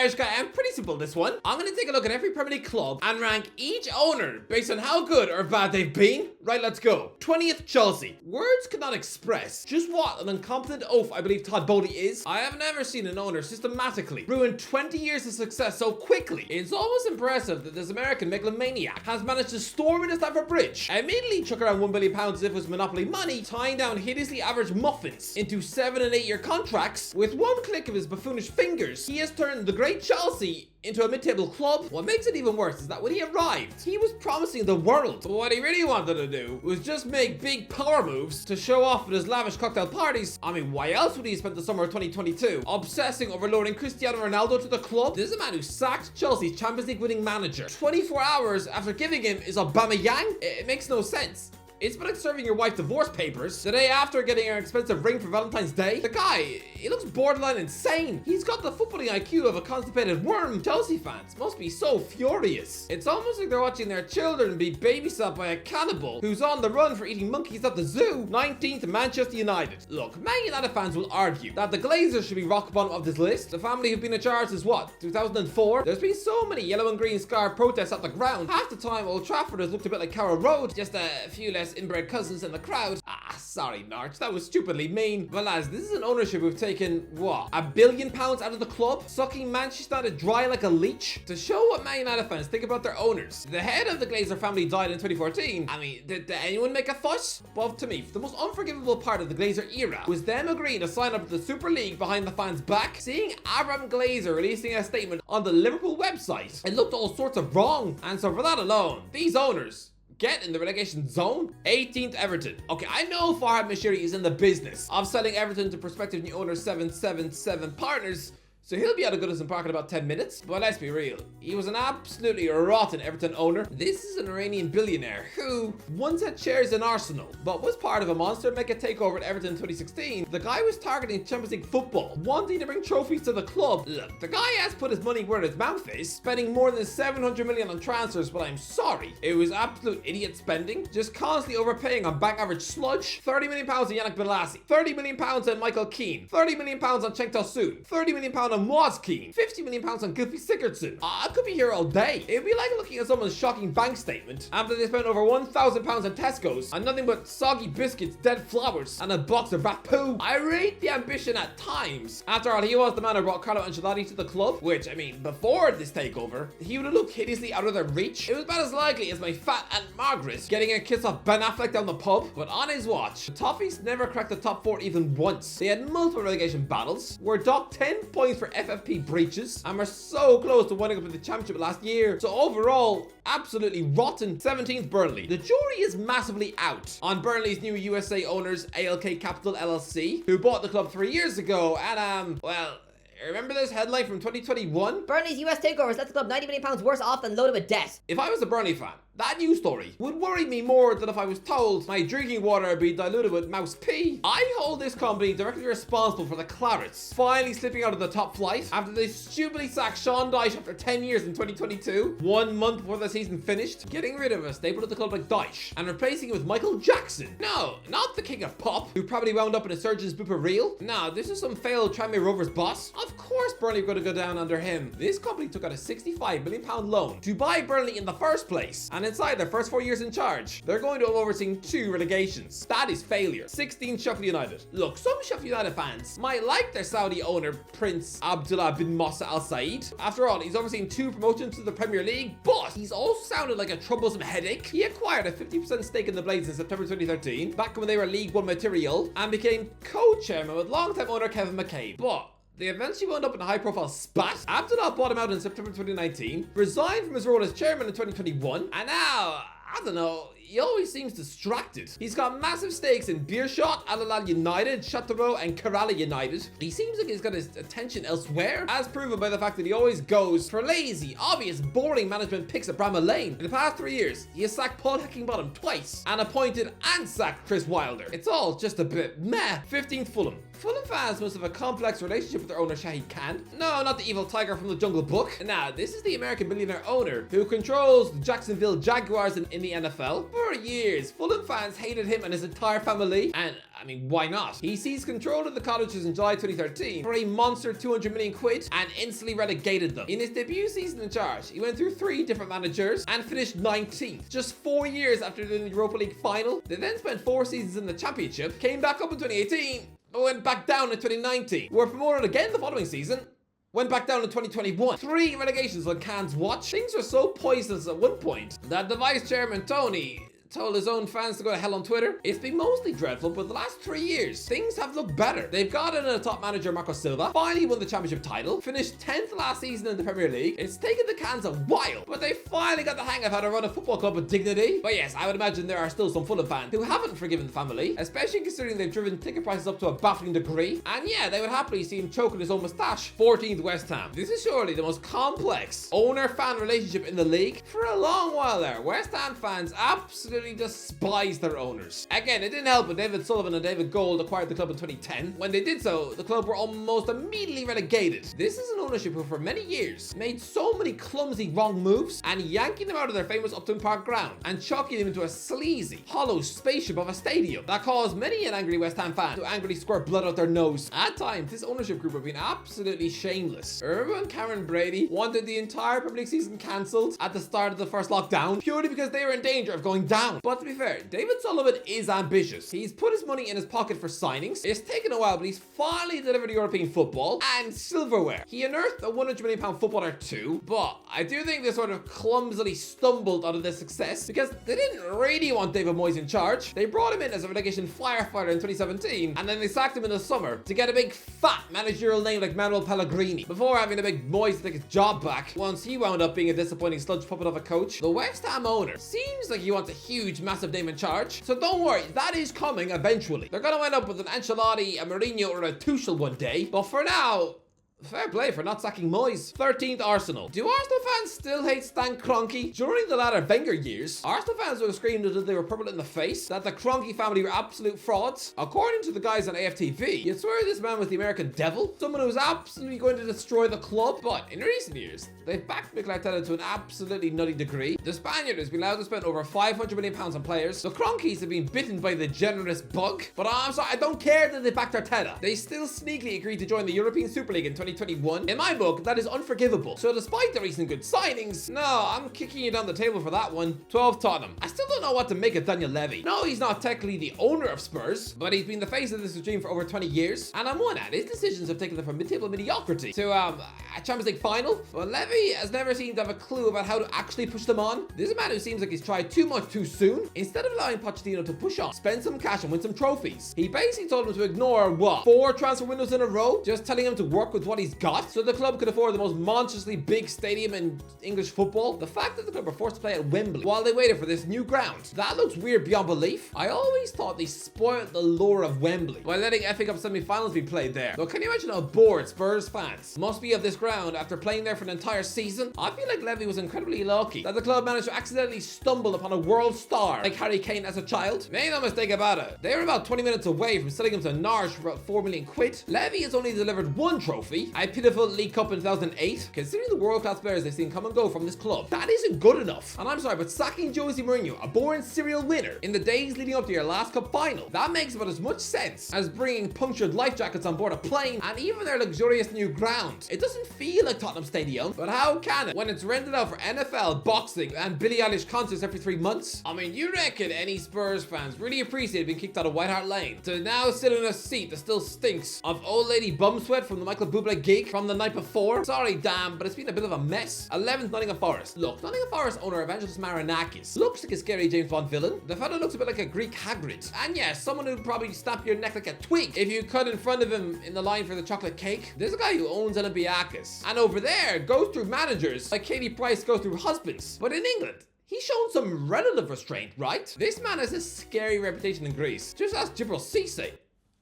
Irish guy, and pretty simple this one. I'm going to take a look at every Premier League club and rank each owner based on how good or bad they've been. Right, let's go. 20th, Chelsea. Words could not express just what an incompetent oaf I believe Todd Bowley is. I have never seen an owner systematically ruin 20 years of success so quickly. It's almost impressive that this American megalomaniac has managed to storm into Stamford Bridge, immediately chuck around £1 billion as if it was Monopoly money, tying down hideously average muffins into 7 and 8 year contracts. With one click of his buffoonish fingers, he has turned the great Chelsea into a mid-table club. What makes it even worse is that when he arrived, he was promising the world. But what he really wanted to do was just make big power moves to show off at his lavish cocktail parties. I mean, why else would he have spent the summer of 2022 obsessing over luring Cristiano Ronaldo to the club? This is a man who sacked Chelsea's Champions League winning manager 24 hours after giving him his Aubameyang? It makes no sense. It's been like serving your wife divorce papers the day after getting an expensive ring for Valentine's Day. The guy, he looks borderline insane. He's got the footballing IQ of a constipated worm. Chelsea fans must be so furious. It's almost like they're watching their children be babysat by a cannibal who's on the run for eating monkeys at the zoo. 19th, Manchester United. Look, Man United fans will argue that the Glazers should be rock bottom of this list. The family who've been in charge since what, 2004? There's been so many yellow and green scarf protests at the ground. Half the time, Old Trafford has looked a bit like Carrow Road. Just a few less inbred cousins in the crowd. Sorry, Narch, that was stupidly mean. But lads, this is an ownership who've taken, what, £1 billion out of the club? Sucking Manchester United dry like a leech? To show what Man United fans think about their owners, the head of the Glazer family died in 2014. I mean, did anyone make a fuss? Well, to me, the most unforgivable part of the Glazer era was them agreeing to sign up to the Super League behind the fans' back. Seeing Abraham Glazer releasing a statement on the Liverpool website, it looked all sorts of wrong. And so for that alone, these owners get in the relegation zone. 18th, Everton. Okay, I know Farhad Mashiri is in the business of selling Everton to prospective new owner 777 partners, so he'll be out of Goodison Park in about 10 minutes. But let's be real, he was an absolutely rotten Everton owner. This is an Iranian billionaire who once had shares in Arsenal, but was part of a monster mega takeover at Everton in 2016. The guy was targeting Champions League football, wanting to bring trophies to the club. Look, the guy has put his money where his mouth is, spending more than 700 million on transfers, but I'm sorry, it was absolute idiot spending, just constantly overpaying on bank average sludge. 30 million pounds on Yannick Bolasie, 30 million pounds on Michael Keane, 30 million pounds on Cenk Tosun, 30 million pounds on Moaz Keane, 50 million pounds on Gylfi Sigurdsson. I could be here all day. It'd be like looking at someone's shocking bank statement after they spent over 1,000 pounds on Tesco's on nothing but soggy biscuits, dead flowers, and a box of rat poo. I rate the ambition at times. After all, he was the man who brought Carlo Ancelotti to the club, which, I mean, before this takeover, he would have looked hideously out of their reach. It was about as likely as my fat Aunt Margaret getting a kiss off Ben Affleck down the pub. But on his watch, the Toffees never cracked the top 4 even once. They had multiple relegation battles, were docked 10 points for FFP breaches, and were so close to winning up in the championship last year. So overall, absolutely rotten. 17th, Burnley. The jury is massively out on Burnley's new USA owners, ALK Capital LLC, who bought the club 3 years ago, and well, remember this headline from 2021? Burnley's US takeovers left the club £90 million worse off than loaded with debt. If I was a Burnley fan, that news story would worry me more than if I was told my drinking water would be diluted with mouse pee. I hold this company directly responsible for the Clarets finally slipping out of the top flight after they stupidly sacked Sean Dyche after 10 years in 2022, 1 month before the season finished, getting rid of a staple of the club like Dyche and replacing it with Michael Jackson. No, not the king of pop, who probably wound up in a surgeon's booper reel. No, this is some failed Tranmere Rovers boss. Of course Burnley are going to go down under him. This company took out a £65 million loan to buy Burnley in the first place, and inside their first 4 years in charge, they're going to have overseen 2 relegations. That is failure. 16th, Sheffield United. Look, some Sheffield United fans might like their Saudi owner, Prince Abdullah bin Mossa Al Said. After all, he's overseen 2 promotions to the Premier League, but he's also sounded like a troublesome headache. He acquired a 50% stake in the Blades in September 2013, back when they were League One material, and became co-chairman with longtime owner Kevin McCabe. But they eventually wound up in a high-profile spat. Abdullah bought him out in September 2019, resigned from his role as chairman in 2021, and now, I don't know, he always seems distracted. He's got massive stakes in Beershot, Al Hilal United, Châteauroux, and Kerala United. He seems like he's got his attention elsewhere, as proven by the fact that he always goes for lazy, obvious, boring management picks at Bramall Lane. In the past 3 years, he has sacked Paul Heckingbottom twice, and appointed and sacked Chris Wilder. It's all just a bit meh. 15th, Fulham. Fulham fans must have a complex relationship with their owner Shahid Khan. No, not the evil tiger from the Jungle Book. Nah, this is the American billionaire owner who controls the Jacksonville Jaguars in the NFL. For years, Fulham fans hated him and his entire family, and I mean, why not? He seized control of the Cottagers in July 2013 for a monster 200 million quid and instantly relegated them. In his debut season in charge, he went through 3 different managers and finished 19th, just 4 years after the Europa League final. They then spent 4 seasons in the Championship, came back up in 2018, but went back down in 2019. Were promoted again the following season, went back down in 2021. 3 relegations on Khan's watch. Things were so poisonous at one point that the vice chairman, Tony, told his own fans to go to hell on Twitter. It's been mostly dreadful, but the last 3 years, things have looked better. They've got in a top manager, Marco Silva, finally won the championship title, finished 10th last season in the Premier League. It's taken the Cans a while, but they finally got the hang of how to run a football club with dignity. But yes, I would imagine there are still some Fulham fans who haven't forgiven the family, especially considering they've driven ticket prices up to a baffling degree. And yeah, they would happily see him choking his own moustache. 14th West Ham. This is surely the most complex owner-fan relationship in the league. For a long while there, West Ham fans absolutely despise their owners. Again, it didn't help when David Sullivan and David Gold acquired the club in 2010. When they did so, the club were almost immediately relegated. This is an ownership who for many years made so many clumsy wrong moves and yanking them out of their famous Upton Park ground and chucking them into a sleazy, hollow spaceship of a stadium that caused many an angry West Ham fan to angrily squirt blood out their nose. At times, this ownership group have been absolutely shameless. Remember when Karen Brady wanted the entire Premier League season cancelled at the start of the first lockdown purely because they were in danger of going down? But to be fair, David Sullivan is ambitious. He's put his money in his pocket for signings. It's taken a while, but he's finally delivered European football and silverware. He unearthed a £100 million footballer too, but I do think they sort of clumsily stumbled out of this success because they didn't really want David Moyes in charge. They brought him in as a relegation firefighter in 2017, and then they sacked him in the summer to get a big fat managerial name like Manuel Pellegrini before having a big Moyes to take his job back once he wound up being a disappointing sludge puppet of a coach. The West Ham owner seems like he wants a huge, massive name in charge, so don't worry, that is coming eventually. They're gonna end up with an Ancelotti, a Mourinho, or a Tuchel one day, but for now, fair play for not sacking Moyes. 13th, Arsenal. Do Arsenal fans still hate Stan Kroenke? During the latter Wenger years, Arsenal fans would have screamed until they were purple in the face that the Kroenke family were absolute frauds. According to the guys on AFTV, you'd swear this man was the American devil, someone who was absolutely going to destroy the club. But in recent years, they've backed Mikel Arteta to an absolutely nutty degree. The Spaniard has been allowed to spend over £500 million on players. The Kroenkes have been bitten by the generous bug. But I'm sorry, I don't care that they backed Arteta. They still sneakily agreed to join the European Super League in 2021. In my book, that is unforgivable. So despite the recent good signings, no, I'm kicking you down the table for that one. 12th, Tottenham. I still don't know what to make of Daniel Levy. No, he's not technically the owner of Spurs, but he's been the face of this regime for over 20 years. And I'm one at his decisions have taken them from mid-table mediocrity to a Champions League final. But Levy has never seemed to have a clue about how to actually push them on. This is a man who seems like he's tried too much too soon. Instead of allowing Pochettino to push on, spend some cash and win some trophies, he basically told him to ignore what? 4 transfer windows in a row? Just telling him to work with what he's got so the club could afford the most monstrously big stadium in English football. The fact that the club were forced to play at Wembley while they waited for this new ground, that looks weird beyond belief. I always thought they spoiled the lure of Wembley by letting FA Cup semi-finals be played there. But can you imagine how bored Spurs fans must be of this ground after playing there for an entire season? I feel like Levy was incredibly lucky that the club managed to accidentally stumble upon a world star like Harry Kane as a child. Make no mistake about it, they were about 20 minutes away from selling him to Norwich for about £4 million. Levy has only delivered one trophy, a pitiful League Cup in 2008. Considering the world-class players they've seen come and go from this club, that isn't good enough. And I'm sorry, but sacking Jose Mourinho, a born serial winner, in the days leading up to your last cup final, that makes about as much sense as bringing punctured life jackets on board a plane and even their luxurious new ground. It doesn't feel like Tottenham Stadium, but how can it when it's rented out for NFL, boxing, and Billie Eilish concerts every 3 months? I mean, you reckon any Spurs fans really appreciate being kicked out of White Hart Lane to now sit in a seat that still stinks of old lady bum sweat from the Michael Bublé gig from the night before? Sorry, Dan, but it's been a bit of a mess. 11th, Nottingham Forest. Look, Nottingham Forest owner Evangelos Marinakis looks like a scary James Bond villain. The fellow looks a bit like a Greek Hagrid. And yes, someone who'd probably snap your neck like a twig if you cut in front of him in the line for the chocolate cake. There's a guy who owns Olympiacos, and over there goes through managers like Katie Price goes through husbands. But in England, he's shown some relative restraint, right? This man has a scary reputation in Greece. Just ask Gibril Cisse.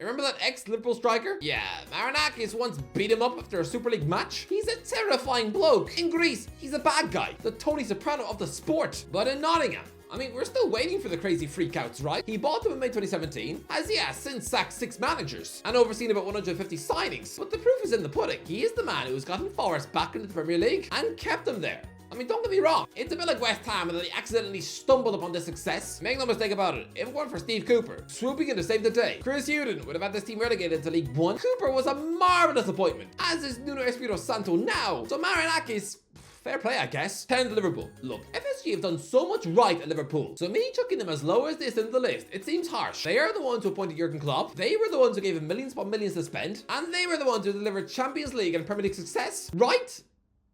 Remember that ex-Liverpool striker? Yeah, Marinakis once beat him up after a Super League match. He's a terrifying bloke. In Greece, he's a bad guy, the Tony Soprano of the sport. But in Nottingham, I mean, we're still waiting for the crazy freakouts, right? He bought them in May 2017, has since sacked 6 managers and overseen about 150 signings. But the proof is in the pudding. He is the man who has gotten Forest back into the Premier League and kept them there. I mean, don't get me wrong, it's a bit like West Ham and they accidentally stumbled upon this success. Make no mistake about it, if it weren't for Steve Cooper swooping in to save the day, Chris Hughton would have had this team relegated to League One. Cooper was a marvellous appointment, as is Nuno Espirito Santo now. So Marinakis, fair play, I guess. 10 to Liverpool. Look, FSG have done so much right at Liverpool, so me chucking them as low as this in the list, it seems harsh. They are the ones who appointed Jurgen Klopp, they were the ones who gave him millions upon millions to spend, and they were the ones who delivered Champions League and Premier League success, right?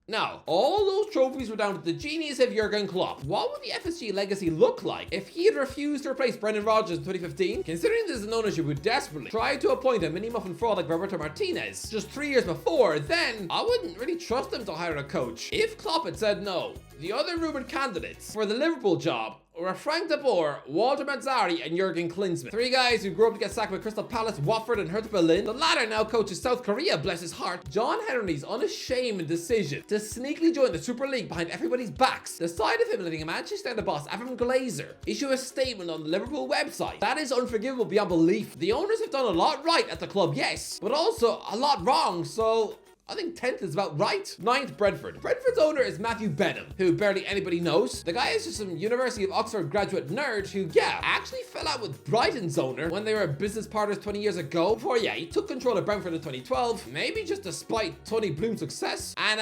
Now, all those trophies were down to the genius of Jurgen Klopp. What would the FSG legacy look like if he had refused to replace Brendan Rodgers in 2015? Considering this is an ownership who desperately tried to appoint a mini-muffin fraud like Roberto Martinez just 3 years before, then I wouldn't really trust them to hire a coach. If Klopp had said no, the other rumoured candidates for the Liverpool job were Frank de Boer, Walter Mazzarri, and Jurgen Klinsmann. 3 guys who grew up to get sacked by Crystal Palace, Watford, and Hertha Berlin. The latter now coaches South Korea, bless his heart. John Henry's unashamed decision to sneakily join the Super League behind everybody's backs. The sight of him letting a Manchester United boss, Avram Glazer, issue a statement on the Liverpool website, that is unforgivable beyond belief. The owners have done a lot right at the club, yes, but also a lot wrong, so I think 10th is about right. 9th, Brentford. Brentford's owner is Matthew Benham, who barely anybody knows. The guy is just some University of Oxford graduate nerd who, actually fell out with Brighton's owner when they were business partners 20 years ago. Before, he took control of Brentford in 2012, maybe just despite Tony Bloom's success. And,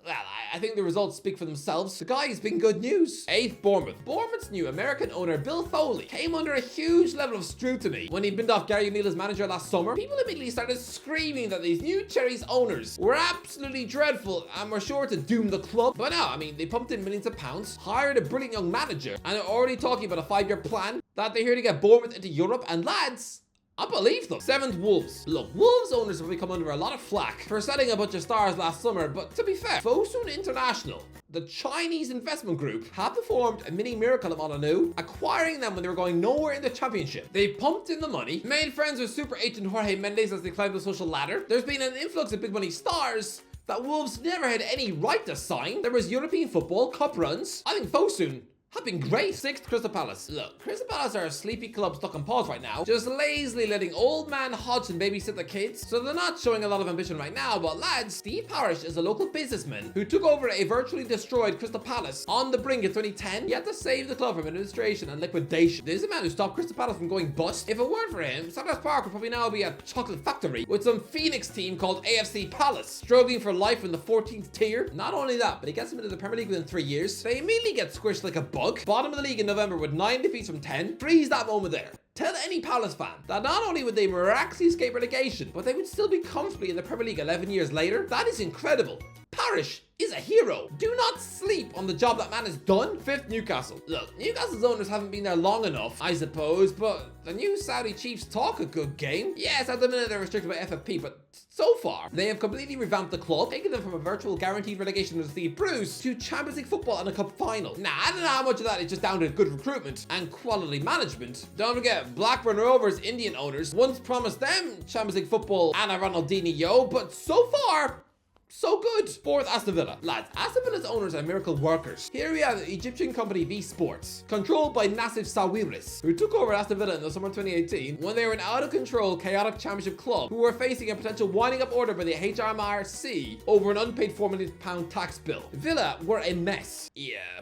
well, I think the results speak for themselves. The guy's been good news. 8th, Bournemouth. Bournemouth's new American owner, Bill Foley, came under a huge level of scrutiny when he binned off Gary O'Neill as manager last summer. People immediately started screaming that these new Cherries owners were absolutely dreadful and were sure to doom the club. But no, I mean, they pumped in millions of pounds, hired a brilliant young manager, and are already talking about a 5-year plan that they're here to get Bournemouth into Europe. And lads, I believe them. 7th, Wolves. Look, Wolves owners have come under a lot of flack for selling a bunch of stars last summer, but to be fair, Fosun International, the Chinese investment group, have performed a mini miracle at Molineux, acquiring them when they were going nowhere in the championship. They pumped in the money, made friends with super agent Jorge Mendes as they climbed the social ladder. There's been an influx of big money stars that Wolves never had any right to sign. There was European football, cup runs. I think Fosun have been great. 6th, Crystal Palace. Look, Crystal Palace are a sleepy club stuck on pause right now, just lazily letting old man Hodgson babysit the kids, so they're not showing a lot of ambition right now. But lads, Steve Parish is a local businessman who took over a virtually destroyed Crystal Palace on the brink in 2010. He had to save the club from administration and liquidation. This is a man who stopped Crystal Palace from going bust. If it weren't for him, Sandhurst Park would probably now be a chocolate factory with some Phoenix team called AFC Palace, struggling for life in the 14th tier. Not only that, but he gets them into the Premier League within 3 years. They immediately get squished like a bug. Bottom of the league in November with 9 defeats from 10. Freeze that moment there. Tell any Palace fan that not only would they miraculously escape relegation, but they would still be comfortably in the Premier League 11 years later. That is incredible. Parish is a hero. Do not sleep on the job that man has done. 5th, Newcastle. Look, Newcastle's owners haven't been there long enough, I suppose, but the new Saudi Chiefs talk a good game. Yes, at the minute they're restricted by FFP, but so far, they have completely revamped the club, taking them from a virtual guaranteed relegation with Steve Bruce to Champions League football and a cup final. Now, I don't know how much of that is just down to good recruitment and quality management. Don't forget, Blackburn Rovers Indian owners once promised them Champions League football and a Ronaldinho, but so far, so good. 4th, Aston Villa. Lads, Aston Villa's owners are miracle workers. Here we have the Egyptian company V Sports, controlled by Nassif Sawiris, who took over Aston Villa in the summer 2018 when they were an out-of-control, chaotic championship club who were facing a potential winding up order by the HMRC over an unpaid £4 million tax bill. Villa were a mess.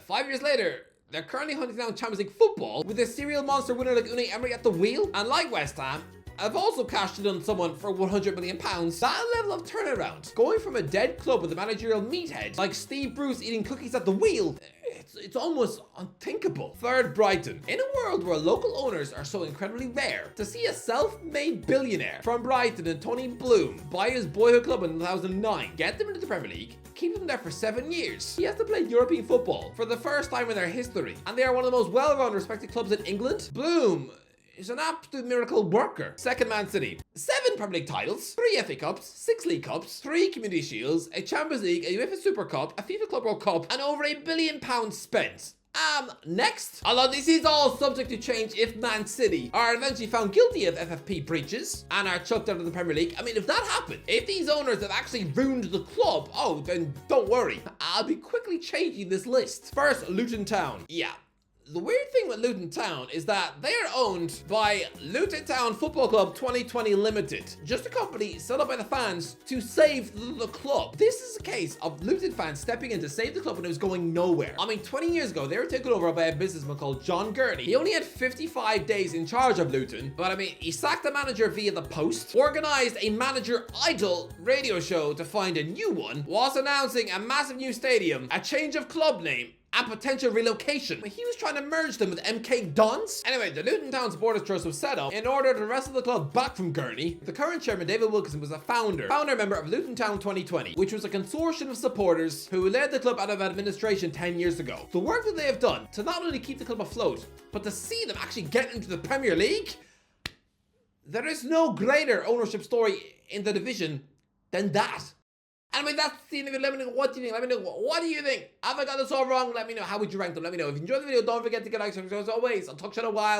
5 years later, they're currently hunting down Champions League football with a serial monster winner like Unai Emery at the wheel, and like West Ham, I've also cashed in on someone for £100 million. That level of turnaround, going from a dead club with a managerial meathead like Steve Bruce eating cookies at the wheel, it's almost unthinkable. 3rd, Brighton. In a world where local owners are so incredibly rare, to see a self-made billionaire from Brighton and Tony Bloom buy his boyhood club in 2009, get them into the Premier League, keep them there for 7 years. He has to play European football for the first time in their history, and they are one of the most well-run, respected clubs in England. Bloom is an absolute miracle worker. 2nd, Man City. 7 Premier League titles, 3 FA Cups, 6 League Cups, 3 Community Shields, a Champions League, a UEFA Super Cup, a FIFA Club World Cup, and over £1 billion spent. Next. Although this is all subject to change if Man City are eventually found guilty of FFP breaches and are chucked out of the Premier League. I mean, if that happened, if these owners have actually ruined the club, then don't worry. I'll be quickly changing this list. 1st, Luton Town. The weird thing with Luton Town is that they are owned by Luton Town Football Club 2020 Limited, just a company set up by the fans to save the club. This is a case of Luton fans stepping in to save the club when it was going nowhere. I mean, 20 years ago, they were taken over by a businessman called John Gurney. He only had 55 days in charge of Luton, but I mean, he sacked the manager via the post, organized a manager idol radio show to find a new one, whilst announcing a massive new stadium, a change of club name, and potential relocation. He was trying to merge them with MK Dons. Anyway, the Luton Town Supporters Trust was set up in order to wrestle the club back from Gurney. The current chairman, David Wilkinson, was a founder member of Luton Town 2020, which was a consortium of supporters who led the club out of administration 10 years ago. The work that they have done to not only keep the club afloat, but to see them actually get into the Premier League, there is no greater ownership story in the division than that. Anyway, that's the end of it. Let me know what do you think. Let me know what do you think. Have I got this all wrong? Let me know. How would you rank them? Let me know. If you enjoyed the video, don't forget to get likes. As always, I'll talk to you in a while.